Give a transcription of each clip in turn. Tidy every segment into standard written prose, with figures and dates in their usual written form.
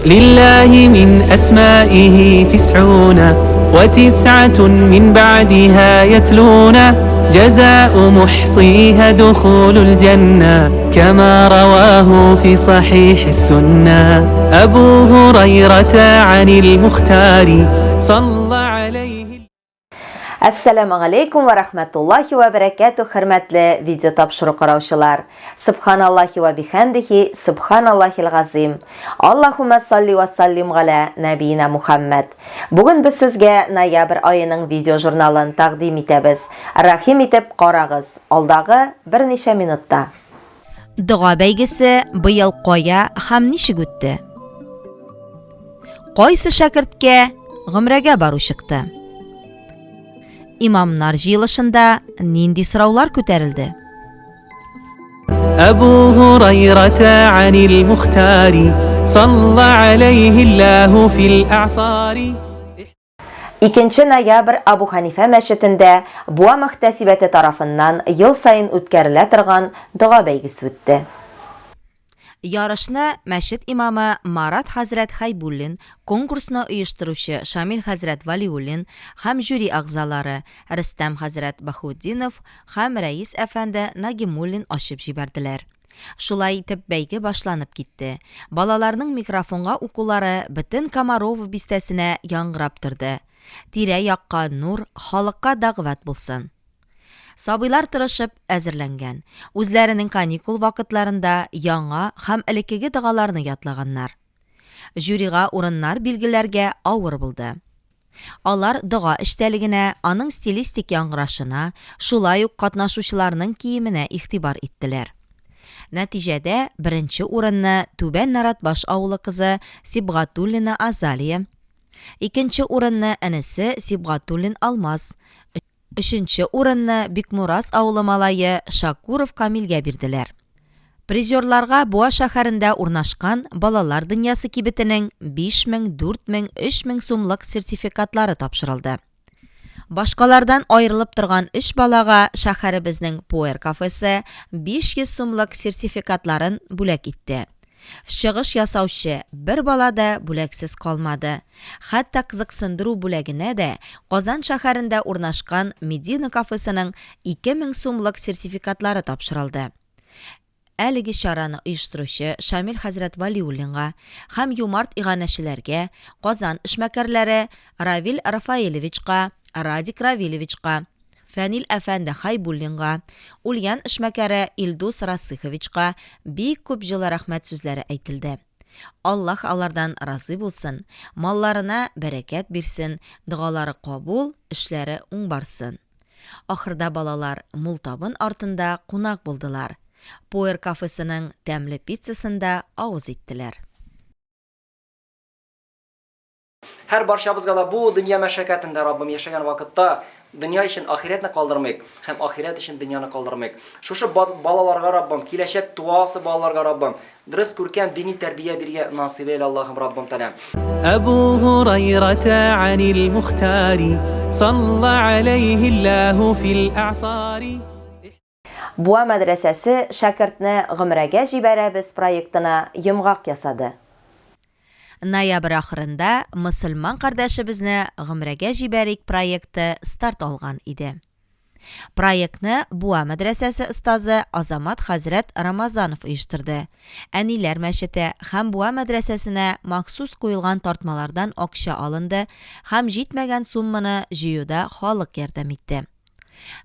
لله من أسمائه 99 من بعدها يتلون جزاء محصيها دخول الجنة كما رواه في صحيح السنة أبو هريرة عن المختار صلى عليه. Assalamu alaikum wa rahmatullahi wa barakatuh, hurmatli video topshiruq qarovchilar. Subhanallahi va bihamdihi, subhanallahil azim. Allohumma salli va sallim ala nabiyina Muhammad. Bugun biz sizga noyabr oyining video jurnalini taqdim etamiz. Rahim etib qarag'iz. Oldag'i bir necha minutda. Duo baygisi bu yil qo'ya ham nishig o'tdi. Qaysi shagirdga g'umraga borishdi? İmamlar jiyilishida nindi so'rovlar ko'tarildi? أبو هريرة عن المختار صلى عليه الله في الأعصار. 2 noyabr Abu Hanifa masjidida Buva muhtasibati tarafidan yil sayin o'tkazila turgan duo baygisi o'tdi. Yarışni masjid imami Marat Hazrat Haybullin, konkursni uyushtiruvchi Shamil Hazrat Valiullin, ham juri a'zolari Ristam Hazrat Bahuddinov, ham rais afandi Nagimullin oshib jibardilar. Shulay etib baygi boshlanib ketdi. Balalarning mikrofonga o'quvlari butun Kamarov bistasini yangrab turdi. Tira-yoqqa nur, xalqqa da'vat bo'lsin. Sabiylar tirishib әзерләнгән. Үзләренең каникул вакытларында яңа һәм элеккеге дуаларны ятлаганнар. Жюрига урыннар билгеләргә авыр булды. Алар дуа эштәлегенә, аның стилистик яңгырашына, шулай ук катнашучыларның киеменә игътибар иттеләр. Нәтиҗәдә беренче урынны Түбән Наратбаш авылы кызы Сибгатуллина Азалия, икенче урынны энесе Сибгатуллин Алмаз, 3-нче урынны Бикмурас авылы малайы Шакуров Камилгә бирделәр. Призерларга Буа шәһәрендә урнашкан балалар дөньясы кибетенең 5000, 4000, 3000 сумлык сертификатлары тапшырылды. Башкалардан аерылып торган 3 балага шәһәребезнең Poer кафесе 500 сумлык сертификатларын бүләк итте. Чыгыш ясаучы бер бала да бүләксез калмады. Хәтта кызыксындыру бүләгенә дә Казан шәһәрендә урнашкан Медина кафесының 2000 сумлык сертификатлары тапшырылды. Әлеге чараны оештыручы Шамил Хәзрәт Валиуллинга һәм юмарт иганәчеләргә, Казан эшмәкәрләре Равил Рафаилевичка, Радик Равилевичка, Фәнил әфәнде Хайбуллинга, Ульян эшмәкәре Илдус Расыховичка бик күп җылы рәхмәт сүзләре әйтелде. Аллаһ алардан разый булсын, малларына бәрәкәт бирсен, дуалары кабул, эшләре уң барсын. Ахырда балалар мултабын артында кунак булдылар. Poer кафесының тәмле пиццасында авыз иттеләр. Her barşabızga da bu dünya meşakkatinde Rabbim yaşayan vakitte dünya için ahiretini kaldırmayık. Hem ahiret için dünyanı kaldırmayık. Şu balalarga Rabbim, kileşek duası balalarga Rabbim. Dürüst kurken dini terbiye birge nasip eyle Allah'ım Rabbim Teala. أبو هريرة عن المختار صلى عليه الله في الأعصار. Buva madrasasi şagirdni g'umraga jibaramiz proyektini yumg'oq yasadi. Noyabr oxirida musulmon qardashimizni g'umraga jibarik proyekti start olgan edi. Proyektni Buva madrasasi ustozi Azamat Hazrat Ramazanov uyushtirdi. Anilar masjidi ham Buva madrasasina maxsus qo'yilgan tortmalardan oqsha olindi, ham yetmagan summani jiyuda xalq yordam etdi.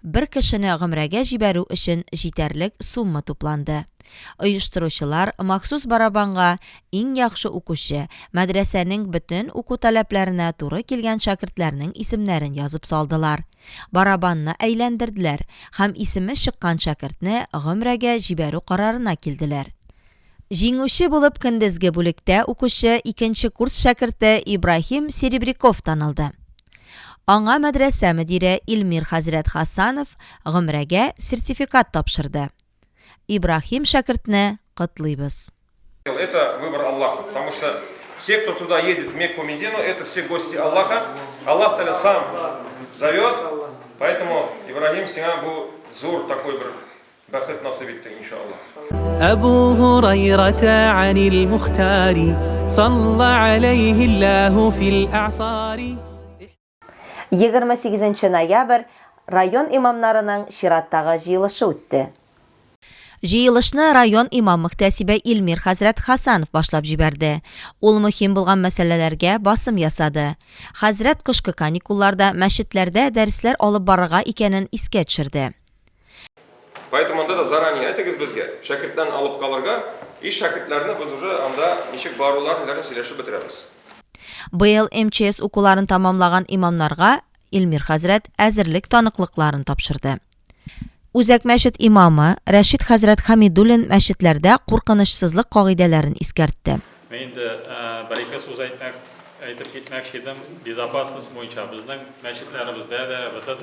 Bir kishini g'umraga jibaru uchun yetarlik summa to'plandi. Uyushtiruvchilar maxsus barabanga eng yaxshi o'quvchi, madrasaning butun o'quv talablarini to'g'ri kelgan shogirdlarning ismlarini yozib soldilar. Barabanni aylantirdilar, ham ismi chiqqan shogirdni g'umraga jibaru qarorina keldilar. Jinguvchi bo'lib kunduzgi bo'likda o'quvchi 2-kurs shogirdi Ibrahim Serebrikov tanildi. Аңа madrasa mudiri Ilmir Hazrat Hasanov g'umraga sertifikat topshirdi. Ibrahim shogirdni qutluymiz. Это выбор Аллаха, потому что все, кто туда едет, в Мекку, Медину, это все гости Аллаха. Аллах Таля сам зовет, поэтому Ибрагим Сина был зур такой бақыт насип етті иншаллах. أبو هريرة عن المختار صلى عليه الله في الأعصار 28 ноябрь район имамнарының шираттағы жиылышы үтті. Жиылышны район имам мөхтәсибе Илмир хәзрәт Хасанов башлап җибәрде. Ул мөһим булган мәсьәләләргә басым ясады. Хәзрәт кышкы каникулларда мәчетләрдә дәресләр алып барырга икәнен искә төшерде. Поэтому анда да заранее әйтегез безгә, шәкертләрне алып калырга, и шәкертләрне без уже анда ничек баруларын сөйләшеп бетерәбез. Быел МЧС укуларын тамамлаган имамнарга Илмир хәзрәт әзерлек таныклыкларын тапшырды. Үзәк мәчет имамы Рәшид хәзрәт Хамидуллин мәчетләрдә куркынычсызлык кагыйдәләрен искәртте. Мен инде бер-ике сүз әйтеп китмәкче идем. Безопасность буенча безнең мәчетләребездә дә бетә.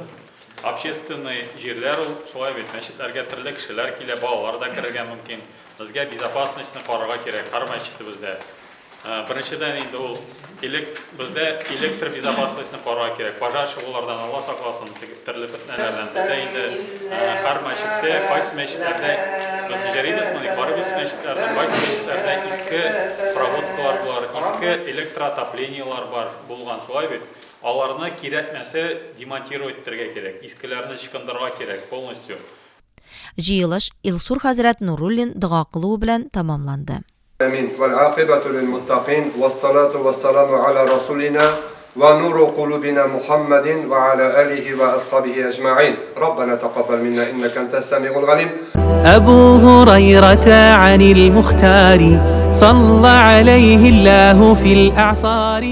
Общественный җирләр ул, шулай бит, мәчетләргә төрле кешеләр килә, балалар да керергә мөмкин. Безгә безопасностьны карарга кирәк һәр мәчетебездә. Беренчедән инде ул бездә электр безопасностьны карарга кирәк. Пожар чыгулардан Алла сакласын, төрле фитнәләрдән. Бездә инде һәр мәчеттә, кайсы мәчетләрдә без җәридәсне барыбыз мәчетләрдә, кайсы мәчетләрдә иске проводкалар бар, иске электроотоплениялар бар булган, шулай бит. Аларны кирәкмәсә демонтировать итәргә кирәк, искеләрне чыкындырырга кирәк полностью. Җыелыш Илсур хәзрәт Нуруллин дуга кылу белән тамамланды. آمين والعاقبة للمتقين والصلاة والسلام على رسولنا ونور قلوبنا محمد وعلى آله وأصحابه أجمعين ربنا تقبل منا إنك أنت السميع العليم أبو هريرة عن المختار صلى عليه الله في الأعصار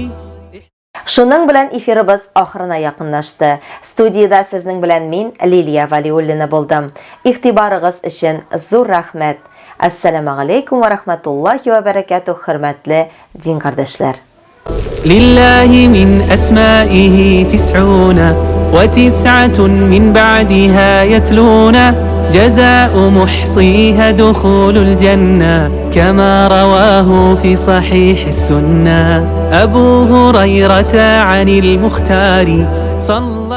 Шуның белән эфирыбыз ахырына якынлашты. Студияда сезнең белән мин Лилия Валиуллина булдым. Игътибарыгыз өчен зур рәхмәт. Ассаламу алейкум ва рахматуллахи ва баракатух, хөрмәтле дин кардәшләр. لله من أسمائه 99 من بعدها يتلون جزاء محصيها دخول الجنة كما رواه في صحيح السنة أبو هريرة عن المختار صلى